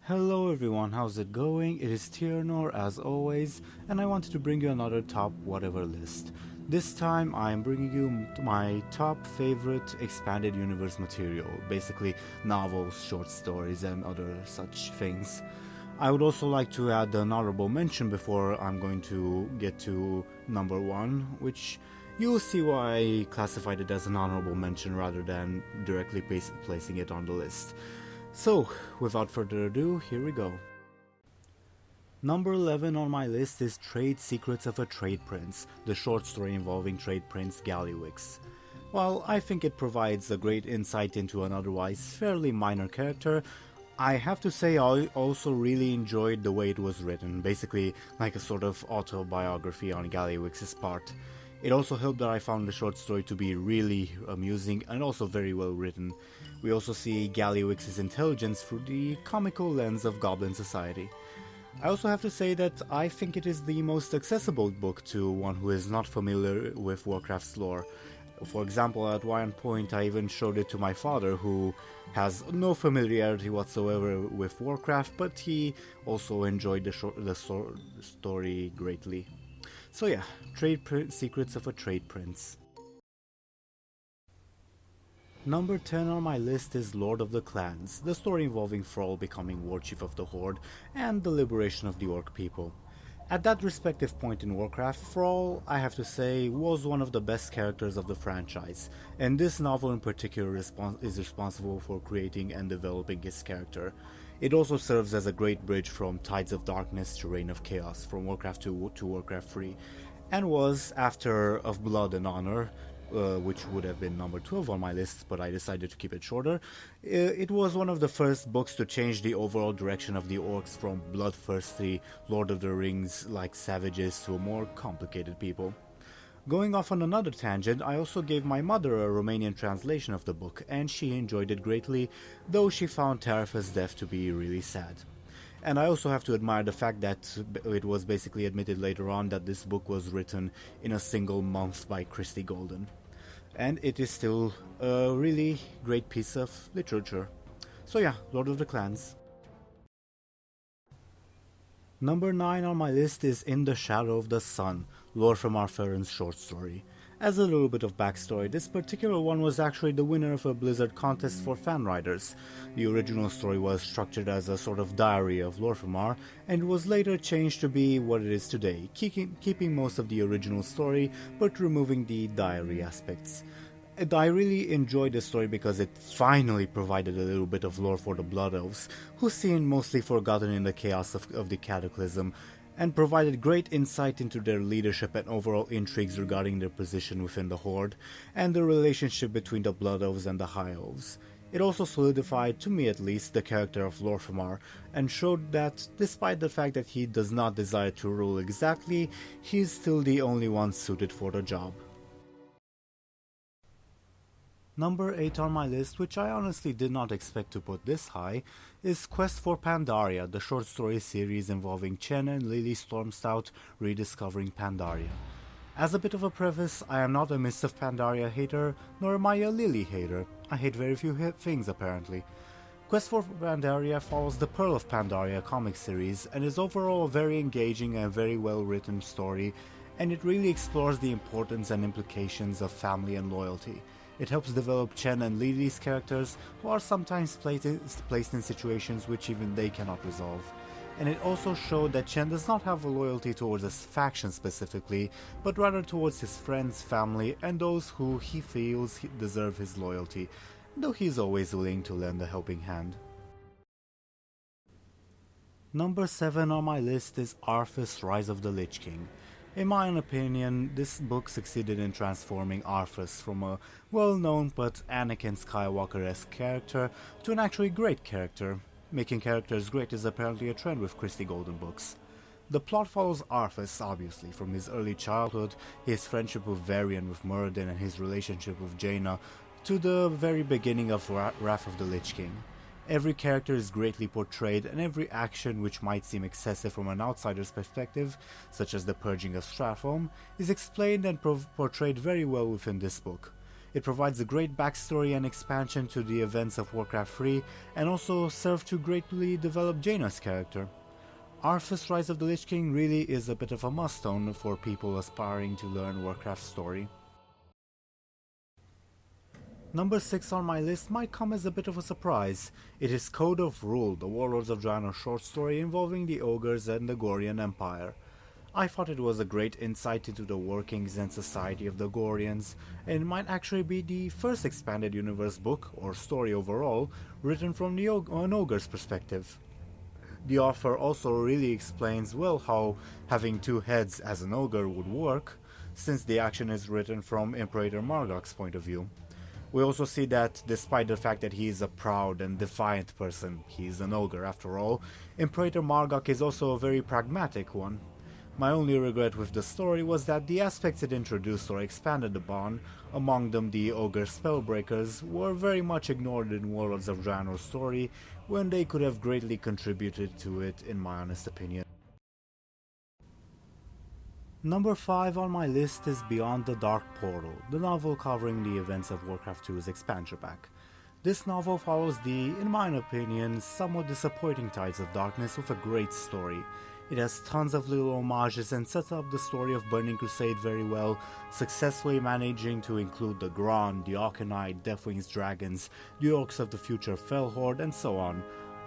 Hello everyone, how's it going? It is Tiernor as always, and I wanted to bring you another top whatever list. This time I am bringing you my top favorite expanded universe material, basically novels, short stories and other such things. I would also like to add an honorable mention before I'm going to get to number 1, which you'll see why I classified it as an honorable mention rather than directly placing it on the list. So, without further ado, here we go. Number 11 on my list is Trade Secrets of a Trade Prince, the short story involving Trade Prince Gallywix. While I think it provides a great insight into an otherwise fairly minor character, I have to say I also really enjoyed the way it was written, basically like a sort of autobiography on Gallywix's part. It also helped that I found the short story to be really amusing and also very well written. We also see Gallywix's intelligence through the comical lens of Goblin society. I also have to say that I think it is the most accessible book to one who is not familiar with Warcraft's lore. For example, at one point I even showed it to my father, who has no familiarity whatsoever with Warcraft, but he also enjoyed the story greatly. So yeah, Secrets of a Trade Prince. Number 10 on my list is Lord of the Clans, the story involving Thrall becoming War Chief of the Horde and the liberation of the Orc people. At that respective point in Warcraft, Thrall, I have to say, was one of the best characters of the franchise, and this novel in particular is responsible for creating and developing his character. It also serves as a great bridge from Tides of Darkness to Reign of Chaos, from Warcraft 2 to Warcraft 3, and was, after Of Blood and Honor, which would have been number 12 on my list, but I decided to keep it shorter. It was one of the first books to change the overall direction of the orcs from bloodthirsty Lord of the Rings-like savages to a more complicated people. Going off on another tangent, I also gave my mother a Romanian translation of the book, and she enjoyed it greatly, though she found Tarifa's death to be really sad. And I also have to admire the fact that it was basically admitted later on that this book was written in a single month by Christie Golden. And it is still a really great piece of literature. So yeah, Lord of the Clans. Number 9 on my list is In the Shadow of the Sun, Lor'themar Farron's short story. As a little bit of backstory, this particular one was actually the winner of a Blizzard contest for fan writers. The original story was structured as a sort of diary of Lor'themar, and was later changed to be what it is today, keeping most of the original story, but removing the diary aspects. And I really enjoyed this story because it finally provided a little bit of lore for the Blood Elves, who seemed mostly forgotten in the chaos of the Cataclysm, and provided great insight into their leadership and overall intrigues regarding their position within the Horde, and the relationship between the Blood Elves and the High Elves. It also solidified, to me at least, the character of Lor'themar, and showed that, despite the fact that he does not desire to rule exactly, he is still the only one suited for the job. Number 8 on my list, which I honestly did not expect to put this high, is Quest for Pandaria, the short story series involving Chen and Lily Stormstout rediscovering Pandaria. As a bit of a preface, I am not a Mists of Pandaria hater, nor am I a Lily hater. I hate very few things apparently. Quest for Pandaria follows the Pearl of Pandaria comic series and is overall a very engaging and very well written story, and it really explores the importance and implications of family and loyalty. It helps develop Chen and Lily's characters, who are sometimes placed in situations which even they cannot resolve. And it also showed that Chen does not have a loyalty towards a faction specifically, but rather towards his friends, family, and those who he feels deserve his loyalty, though he is always willing to lend a helping hand. Number 7 on my list is Arthas: Rise of the Lich King. In my own opinion, this book succeeded in transforming Arthas from a well-known but Anakin Skywalker-esque character to an actually great character. Making characters great is apparently a trend with Christie Golden books. The plot follows Arthas, obviously, from his early childhood, his friendship with Varian with Muradin and his relationship with Jaina, to the very beginning of Wrath of the Lich King. Every character is greatly portrayed, and every action which might seem excessive from an outsider's perspective, such as the purging of Stratholme, is explained and portrayed very well within this book. It provides a great backstory and expansion to the events of Warcraft 3, and also served to greatly develop Jaina's character. Arthas Rise of the Lich King really is a bit of a must-own for people aspiring to learn Warcraft's story. Number 6 on my list might come as a bit of a surprise. It is Code of Rule, the Warlords of Draenor short story involving the Ogres and the Gorian Empire. I thought it was a great insight into the workings and society of the Gorians, and it might actually be the first expanded universe book, or story overall, written from an ogre's perspective. The author also really explains well how having two heads as an ogre would work, since the action is written from Imperator Margok's point of view. We also see that despite the fact that he is a proud and defiant person, he is an ogre after all, Imperator Margok is also a very pragmatic one. My only regret with the story was that the aspects it introduced or expanded upon, among them the ogre spellbreakers, were very much ignored in Warlords of Draenor's story, when they could have greatly contributed to it in my honest opinion. Number 5 on my list is Beyond the Dark Portal, the novel covering the events of Warcraft 2's expansion pack. This novel follows the, in my opinion, somewhat disappointing Tides of Darkness with a great story. It has tons of little homages and sets up the story of Burning Crusade very well, successfully managing to include the Grond, the Auchenite, Deathwing's Dragons, the Orcs of the future Fel Horde, and so on.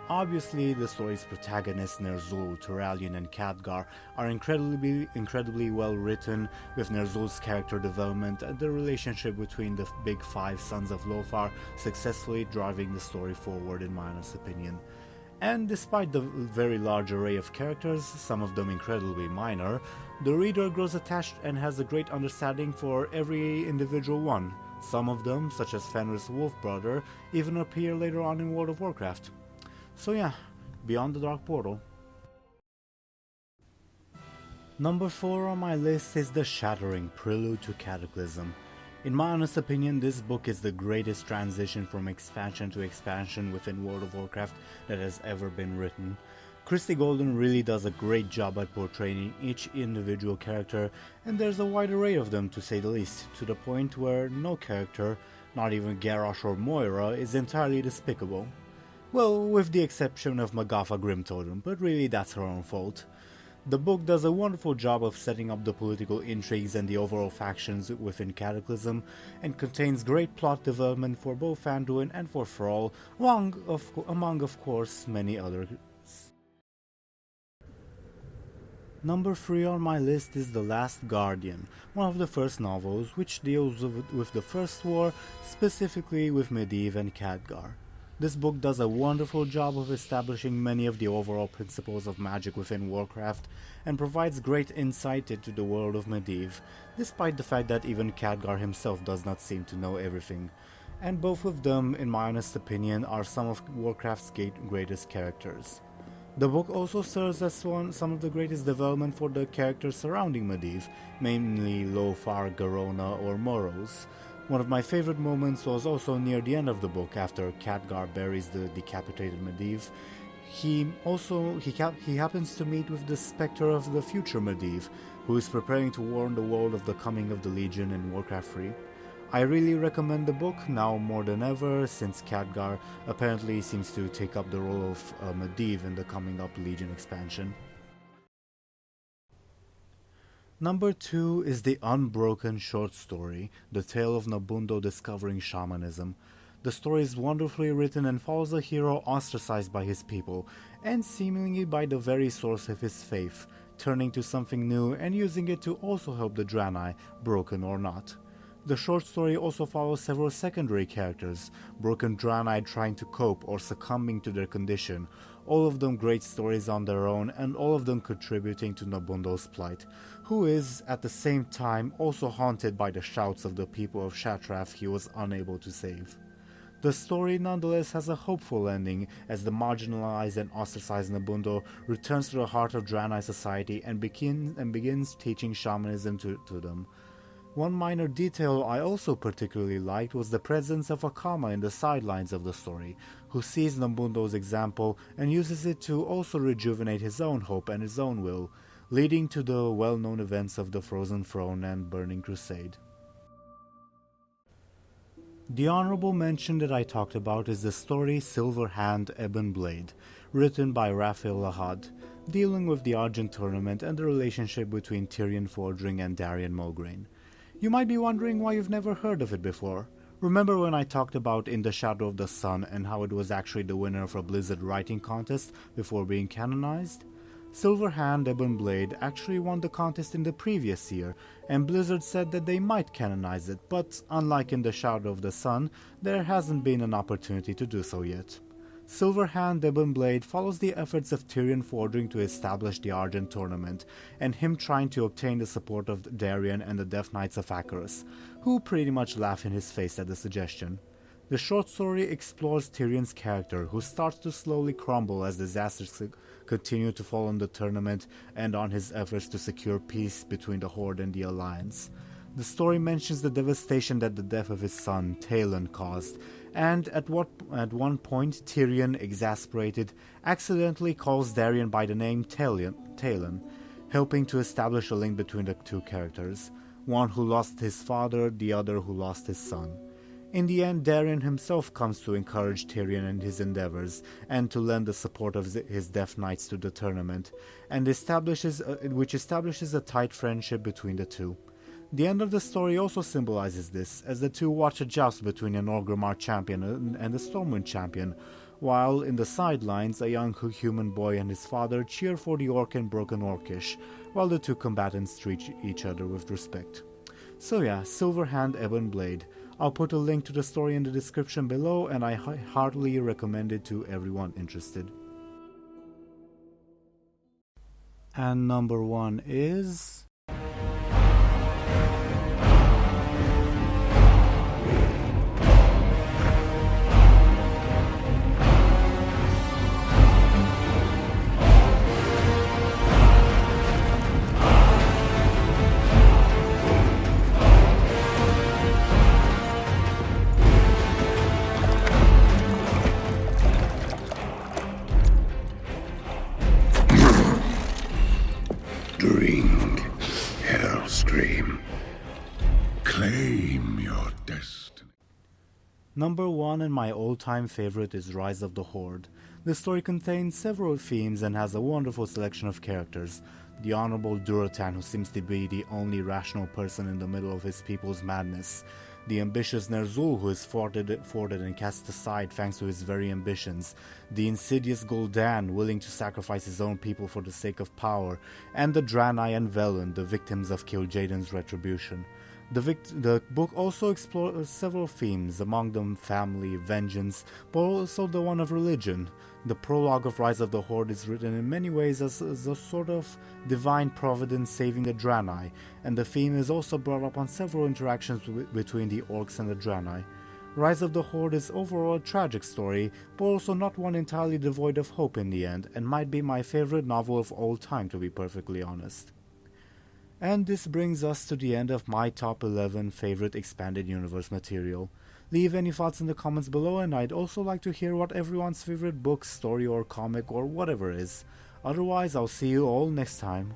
Obviously, the story's protagonists Ner'zhul, Turalyon, and Khadgar are incredibly well written, with Ner'zhul's character development and the relationship between the big five sons of Lothar successfully driving the story forward in my honest opinion. And despite the very large array of characters, some of them incredibly minor, the reader grows attached and has a great understanding for every individual one. Some of them, such as Fenris Wolfbrother, even appear later on in World of Warcraft. So yeah, Beyond the Dark Portal. Number 4 on my list is The Shattering Prelude to Cataclysm. In my honest opinion, this book is the greatest transition from expansion to expansion within World of Warcraft that has ever been written. Christie Golden really does a great job at portraying each individual character, and there's a wide array of them to say the least, to the point where no character, not even Garrosh or Moira, is entirely despicable. Well, with the exception of Magatha Grimtotem, but really that's her own fault. The book does a wonderful job of setting up the political intrigues and the overall factions within Cataclysm, and contains great plot development for both Anduin and for Thrall, among of course many others. Number 3 on my list is The Last Guardian, one of the first novels which deals with the First War, specifically with Medivh and Khadgar. This book does a wonderful job of establishing many of the overall principles of magic within Warcraft, and provides great insight into the world of Medivh, despite the fact that even Khadgar himself does not seem to know everything. And both of them, in my honest opinion, are some of Warcraft's greatest characters. The book also serves as some of the greatest development for the characters surrounding Medivh, mainly Lothar, Garona, or Moros. One of my favorite moments was also near the end of the book, after Khadgar buries the decapitated Medivh. He happens to meet with the specter of the future Medivh, who is preparing to warn the world of the coming of the Legion in Warcraft 3. I really recommend the book, now more than ever, since Khadgar apparently seems to take up the role of Medivh in the coming up Legion expansion. Number 2 is the Unbroken short story, The Tale of Nabundo Discovering Shamanism. The story is wonderfully written and follows a hero ostracized by his people, and seemingly by the very source of his faith, turning to something new and using it to also help the Draenei, broken or not. The short story also follows several secondary characters, broken Draenei trying to cope or succumbing to their condition, all of them great stories on their own, and all of them contributing to Nabundo's plight, who is, at the same time, also haunted by the shouts of the people of Shattrath he was unable to save. The story nonetheless has a hopeful ending, as the marginalized and ostracized Nabundo returns to the heart of Draenei society and begins teaching shamanism to them. One minor detail I also particularly liked was the presence of Akama in the sidelines of the story, who sees Nabundo's example and uses it to also rejuvenate his own hope and his own will, leading to the well-known events of the Frozen Throne and Burning Crusade. The honorable mention that I talked about is the story Silverhand, Ebon Blade, written by Raphael Lahad, dealing with the Argent tournament and the relationship between Tyrion Fordring and Darion Mograine. You might be wondering why you've never heard of it before. Remember when I talked about In the Shadow of the Sun and how it was actually the winner of a Blizzard writing contest before being canonized? Silverhand Ebon Blade actually won the contest in the previous year, and Blizzard said that they might canonize it, but unlike In the Shadow of the Sun, there hasn't been an opportunity to do so yet. Silverhand Ebon Blade follows the efforts of Tyrion Fordring to establish the Argent tournament, and him trying to obtain the support of Darion and the Death Knights of Acheros, who pretty much laugh in his face at the suggestion. The short story explores Tyrion's character, who starts to slowly crumble as disasters continue to fall on the tournament and on his efforts to secure peace between the Horde and the Alliance. The story mentions the devastation that the death of his son, Talon, caused, and at one point Tyrion, exasperated, accidentally calls Darion by the name Talon, helping to establish a link between the two characters, one who lost his father, the other who lost his son. In the end, Darion himself comes to encourage Tyrion in his endeavors and to lend the support of his Death Knights to the tournament, and which establishes a tight friendship between the two. The end of the story also symbolizes this, as the two watch a joust between an Orgrimmar champion and a Stormwind champion, while in the sidelines a young human boy and his father cheer for the Orc and Broken Orcish, while the two combatants treat each other with respect. So yeah, Silverhand Ebon Blade. I'll put a link to the story in the description below, and I heartily recommend it to everyone interested. And number 1 is... Drink, Hellscream. Claim your destiny. Number 1 and my all-time favorite is Rise of the Horde. This story contains several themes and has a wonderful selection of characters. The Honorable Durotan, who seems to be the only rational person in the middle of his people's madness. The ambitious Ner'zhul, who is thwarted and cast aside thanks to his very ambitions. The insidious Gul'dan, willing to sacrifice his own people for the sake of power. And the Draenei and Velen, the victims of Kil'jaeden's retribution. The book also explores several themes, among them family, vengeance, but also the one of religion. The prologue of Rise of the Horde is written in many ways as a sort of divine providence saving the Draenei, and the theme is also brought up on several interactions between the Orcs and the Draenei. Rise of the Horde is overall a tragic story, but also not one entirely devoid of hope in the end, and might be my favorite novel of all time, to be perfectly honest. And this brings us to the end of my top 11 favorite expanded universe material. Leave any thoughts in the comments below, and I'd also like to hear what everyone's favorite book, story or comic or whatever is. Otherwise, I'll see you all next time.